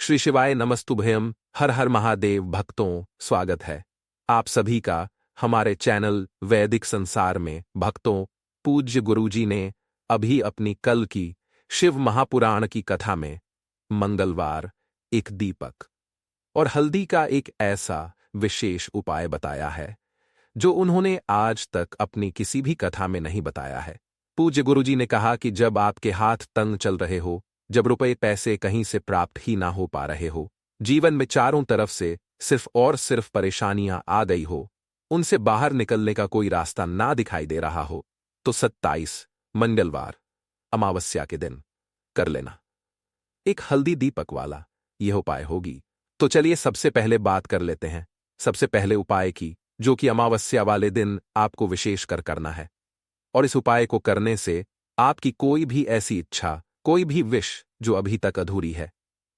श्री शिवाय नमस्तुभ्यम। हर हर महादेव भक्तों, स्वागत है आप सभी का हमारे चैनल वैदिक संसार में। भक्तों, पूज्य गुरुजी ने अभी अपनी कल की शिव महापुराण की कथा में मंगलवार, एक दीपक और हल्दी का एक ऐसा विशेष उपाय बताया है जो उन्होंने आज तक अपनी किसी भी कथा में नहीं बताया है। पूज्य गुरुजी ने कहा कि जब आपके हाथ तंग चल रहे हो, जब रुपए पैसे कहीं से प्राप्त ही ना हो पा रहे हो, जीवन में चारों तरफ से सिर्फ और सिर्फ परेशानियां आ गई हो, उनसे बाहर निकलने का कोई रास्ता ना दिखाई दे रहा हो, तो 27 मंगलवार अमावस्या के दिन कर लेना एक हल्दी दीपक वाला यह उपाय होगी। तो चलिए सबसे पहले बात कर लेते हैं सबसे पहले उपाय की, जो कि अमावस्या वाले दिन आपको विशेष कर करना है। और इस उपाय को करने से आपकी कोई भी ऐसी इच्छा, कोई भी विश जो अभी तक अधूरी है,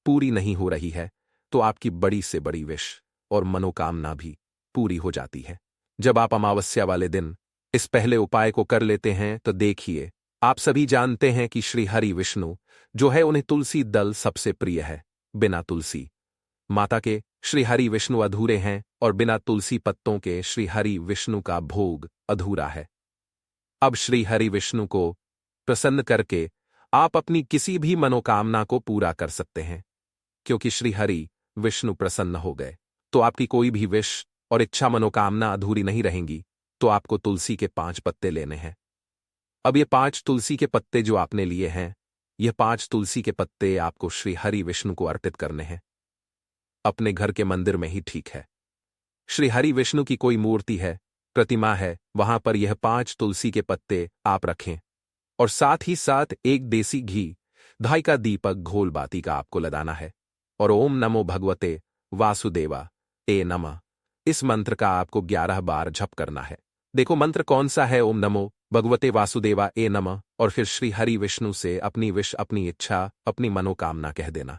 पूरी नहीं हो रही है, तो आपकी बड़ी से बड़ी विश और मनोकामना भी पूरी हो जाती है। जब आप अमावस्या वाले दिन इस पहले उपाय को कर लेते हैं तो देखिए, आप सभी जानते हैं कि श्री हरि विष्णु जो है, उन्हें तुलसी दल सबसे प्रिय है। बिना तुलसी माता के श्री हरि विष्णु अधूरे हैं और बिना तुलसी पत्तों के श्री हरि विष्णु का भोग अधूरा है। अब श्री हरि विष्णु को प्रसन्न करके आप अपनी किसी भी मनोकामना को पूरा कर सकते हैं। क्योंकि श्री हरि विष्णु प्रसन्न हो गए तो आपकी कोई भी विश और इच्छा मनोकामना अधूरी नहीं रहेंगी। तो आपको तुलसी के 5 पत्ते लेने हैं। अब ये 5 तुलसी के पत्ते जो आपने लिए हैं, यह 5 तुलसी के पत्ते आपको श्री हरि विष्णु को अर्पित करने हैं। अपने घर के मंदिर में ही ठीक है। श्री हरि विष्णु की कोई मूर्ति है, प्रतिमा है, वहां पर यह 5 तुलसी के पत्ते आप रखें और साथ ही साथ एक देसी घी धाई का दीपक घोल बाती का आपको लगाना है। और ओम नमो भगवते वासुदेवा ए नमः, इस मंत्र का आपको 11 बार जप करना है। देखो मंत्र कौन सा है, ओम नमो भगवते वासुदेवा ए नमः, और फिर श्री हरि विष्णु से अपनी विश, अपनी इच्छा, अपनी मनोकामना कह देना।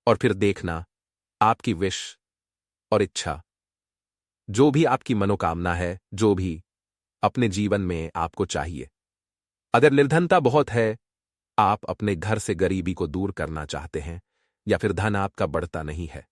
और फिर देखना आपकी विश और इच्छा, जो भी आपकी मनोकामना है, जो भी अपने जीवन में आपको चाहिए। अगर निर्धनता बहुत है, आप अपने घर से गरीबी को दूर करना चाहते हैं, या फिर धन आपका बढ़ता नहीं है,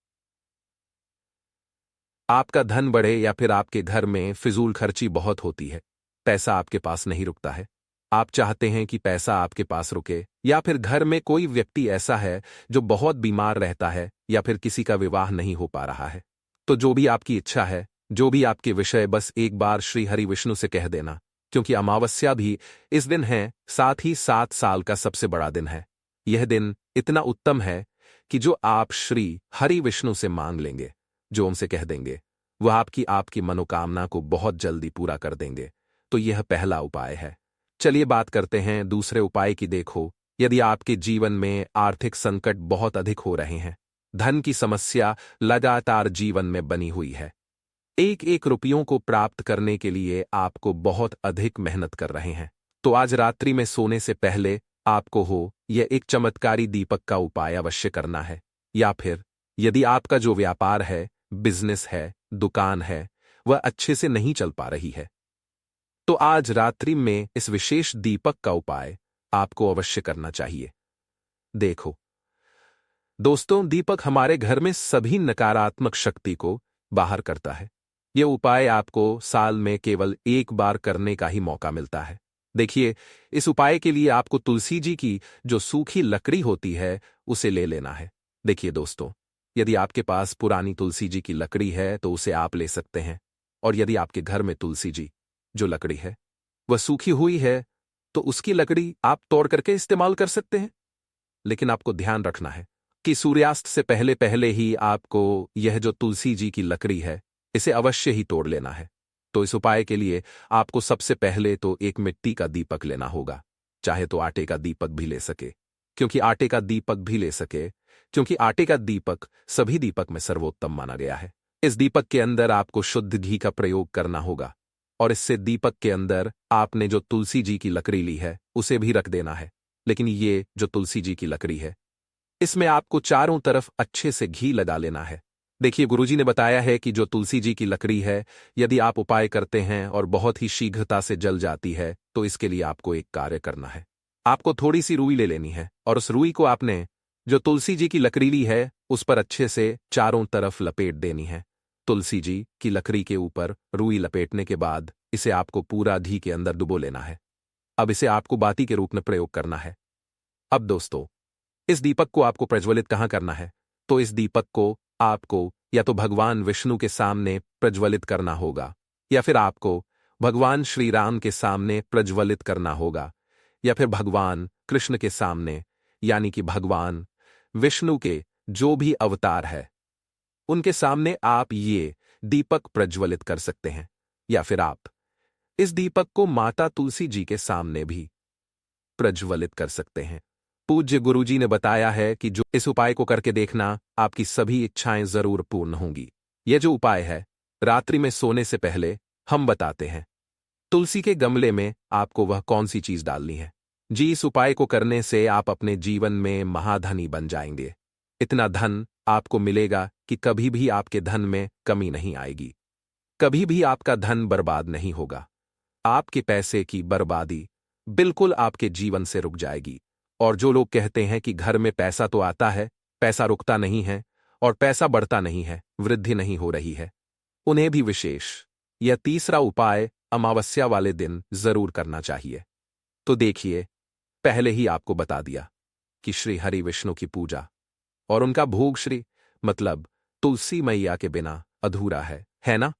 आपका धन बढ़े, या फिर आपके घर में फिजूल खर्ची बहुत होती है, पैसा आपके पास नहीं रुकता है, आप चाहते हैं कि पैसा आपके पास रुके, या फिर घर में कोई व्यक्ति ऐसा है जो बहुत बीमार रहता है, या फिर किसी का विवाह नहीं हो पा रहा है, तो जो भी आपकी इच्छा है, जो भी आपके विषय, बस एक बार श्री हरि विष्णु से कह देना। क्योंकि अमावस्या भी इस दिन है, साथ ही 7 साल का सबसे बड़ा दिन है। यह दिन इतना उत्तम है कि जो आप श्री हरि विष्णु से मांग लेंगे, जो उनसे कह देंगे, वह आपकी मनोकामना को बहुत जल्दी पूरा कर देंगे। तो यह पहला उपाय है। चलिए बात करते हैं दूसरे उपाय की। देखो, यदि आपके जीवन में आर्थिक संकट बहुत अधिक हो रहे हैं, धन की समस्या लगातार जीवन में बनी हुई है, एक एक रुपयों को प्राप्त करने के लिए आपको बहुत अधिक मेहनत कर रहे हैं, तो आज रात्रि में सोने से पहले आपको यह एक चमत्कारी दीपक का उपाय अवश्य करना है। या फिर यदि आपका जो व्यापार है, बिजनेस है, दुकान है, वह अच्छे से नहीं चल पा रही है, तो आज रात्रि में इस विशेष दीपक का उपाय आपको अवश्य करना चाहिए। देखो दोस्तों, दीपक हमारे घर में सभी नकारात्मक शक्ति को बाहर करता है। यह उपाय आपको साल में केवल एक बार करने का ही मौका मिलता है। देखिए, इस उपाय के लिए आपको तुलसी जी की जो सूखी लकड़ी होती है, उसे ले लेना है। देखिए दोस्तों, यदि आपके पास पुरानी तुलसी जी की लकड़ी है तो उसे आप ले सकते हैं, और यदि आपके घर में तुलसी जी जो लकड़ी है वह सूखी हुई है, तो उसकी लकड़ी आप तोड़ करके इस्तेमाल कर सकते हैं। लेकिन आपको ध्यान रखना है कि सूर्यास्त से पहले पहले ही आपको यह जो तुलसी जी की लकड़ी है, इसे अवश्य ही तोड़ लेना है। तो इस उपाय के लिए आपको सबसे पहले तो एक मिट्टी का दीपक लेना होगा, चाहे तो आटे का दीपक भी ले सके, क्योंकि आटे का दीपक सभी दीपक में सर्वोत्तम माना गया है। इस दीपक के अंदर आपको शुद्ध घी का प्रयोग करना होगा, और इससे दीपक के अंदर आपने जो तुलसी जी की लकड़ी ली है उसे भी रख देना है। लेकिन ये जो तुलसी जी की लकड़ी है, इसमें आपको चारों तरफ अच्छे से घी लगा लेना है। देखिए, गुरुजी ने बताया है कि जो तुलसी जी की लकड़ी है, यदि आप उपाय करते हैं और बहुत ही शीघ्रता से जल जाती है, तो इसके लिए आपको एक कार्य करना है। आपको थोड़ी सी रुई ले लेनी है, और उस रुई को आपने जो तुलसी जी की लकड़ी है उस पर अच्छे से चारों तरफ लपेट देनी है। तुलसी जी की लकड़ी के ऊपर रुई लपेटने के बाद इसे आपको पूरा घी के अंदर डुबो लेना है। अब इसे आपको बाती के रूप में प्रयोग करना है। अब दोस्तों, इस दीपक को आपको प्रज्वलित कहाँ करना है? तो इस दीपक को आपको या तो भगवान विष्णु के सामने प्रज्वलित करना होगा, या फिर आपको भगवान श्री राम के सामने प्रज्वलित करना होगा, या फिर भगवान कृष्ण के सामने, यानी कि भगवान विष्णु के जो भी अवतार है उनके सामने आप ये दीपक प्रज्वलित कर सकते हैं। या फिर आप इस दीपक को माता तुलसी जी के सामने भी प्रज्वलित कर सकते हैं। पूज्य गुरुजी ने बताया है कि जो इस उपाय को करके देखना, आपकी सभी इच्छाएं जरूर पूर्ण होंगी। यह जो उपाय है, रात्रि में सोने से पहले हम बताते हैं। तुलसी के गमले में आपको वह कौन सी चीज डालनी है? जी, इस उपाय को करने से आप अपने जीवन में महाधनी बन जाएंगे। इतना धन आपको मिलेगा कि कभी भी आपके धन में कमी नहीं आएगी। कभी भी आपका धन बर्बाद नहीं होगा। आपके पैसे की बर्बादी बिल्कुल आपके जीवन से रुक जाएगी। और जो लोग कहते हैं कि घर में पैसा तो आता है, पैसा रुकता नहीं है और पैसा बढ़ता नहीं है, वृद्धि नहीं हो रही है, उन्हें भी विशेष यह तीसरा उपाय अमावस्या वाले दिन जरूर करना चाहिए। तो देखिए, पहले ही आपको बता दिया कि श्री हरि विष्णु की पूजा और उनका भोग श्री मतलब तुलसी मैया के बिना अधूरा है ना?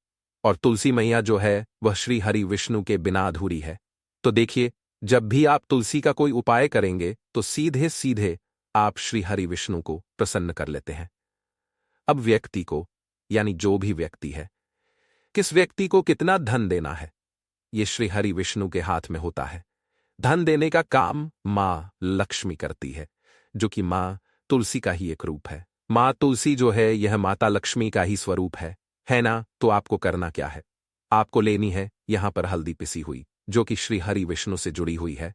और तुलसी मैया जो है वह श्री हरि विष्णु के बिना अधूरी है। तो देखिए, जब भी आप तुलसी का कोई उपाय करेंगे तो सीधे सीधे आप श्री हरि विष्णु को प्रसन्न कर लेते हैं। अब व्यक्ति को, यानी जो भी व्यक्ति है, किस व्यक्ति को कितना धन देना है, यह श्री हरि विष्णु के हाथ में होता है। धन देने का काम मां लक्ष्मी करती है, जो कि मां तुलसी का ही एक रूप है। मां तुलसी जो है यह माता लक्ष्मी का ही स्वरूप है ना? तो आपको करना क्या है? आपको लेनी है यहां पर हल्दी पिसी हुई, जो कि श्री हरि विष्णु से जुड़ी हुई है,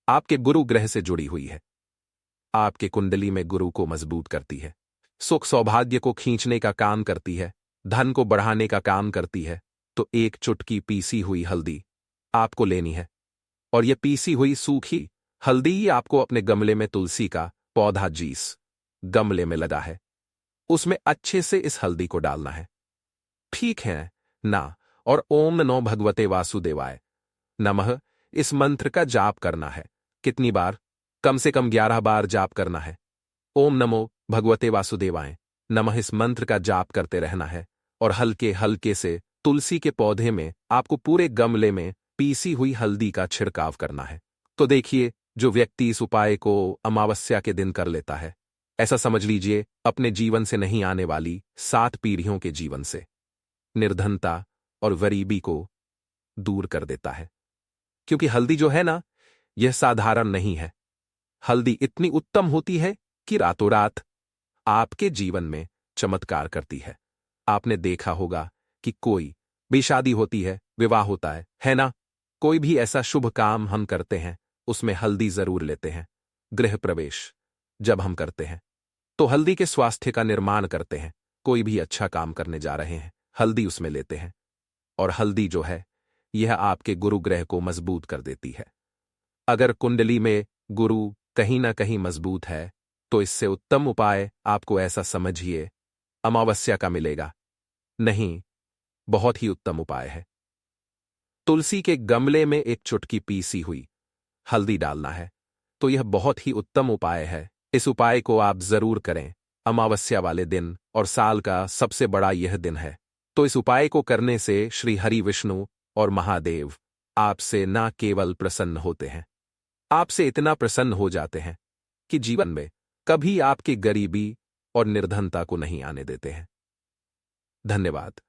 आपके गुरु ग्रह से जुड़ी हुई है, आपके कुंडली में गुरु को मजबूत करती है, सुख सौभाग्य को खींचने का काम करती है, धन को बढ़ाने का काम करती है। तो एक चुटकी पीसी हुई हल्दी आपको लेनी है, और यह पीसी हुई सूखी हल्दी ही आपको अपने गमले में तुलसी का पौधा जीस गमले में लगा है, उसमें अच्छे से इस हल्दी को डालना है, ठीक है ना? और ओम नमो भगवते वासुदेवाय नमः इस मंत्र का जाप करना है। कितनी बार? कम से कम 11 बार जाप करना है। ओम नमो भगवते वासुदेवाय नमः इस मंत्र का जाप करते रहना है, और हल्के हल्के से तुलसी के पौधे में आपको पूरे गमले में पीसी हुई हल्दी का छिड़काव करना है। तो देखिए, जो व्यक्ति इस उपाय को अमावस्या के दिन कर लेता है, ऐसा समझ लीजिए अपने जीवन से नहीं आने वाली 7 पीढ़ियों के जीवन से निर्धनता और गरीबी को दूर कर देता है। क्योंकि हल्दी जो है ना, यह साधारण नहीं है। हल्दी इतनी उत्तम होती है कि रातों रात आपके जीवन में चमत्कार करती है। आपने देखा होगा कि कोई भी शादी होती है, विवाह होता है ना? कोई भी ऐसा शुभ काम हम करते हैं, उसमें हल्दी जरूर लेते हैं। गृह प्रवेश जब हम करते हैं तो हल्दी के स्वास्थ्य का निर्माण करते हैं। कोई भी अच्छा काम करने जा रहे हैं, हल्दी उसमें लेते हैं। और हल्दी जो है यह आपके गुरु ग्रह को मजबूत कर देती है। अगर कुंडली में गुरु कहीं ना कहीं मजबूत है, तो इससे उत्तम उपाय आपको ऐसा समझिए अमावस्या का मिलेगा नहीं। बहुत ही उत्तम उपाय है। तुलसी के गमले में एक चुटकी पीसी हुई हल्दी डालना है, तो यह बहुत ही उत्तम उपाय है। इस उपाय को आप जरूर करें अमावस्या वाले दिन, और साल का सबसे बड़ा यह दिन है। तो इस उपाय को करने से श्री हरि विष्णु और महादेव आपसे न केवल प्रसन्न होते हैं, आपसे इतना प्रसन्न हो जाते हैं कि जीवन में कभी आपकी गरीबी और निर्धनता को नहीं आने देते हैं। धन्यवाद।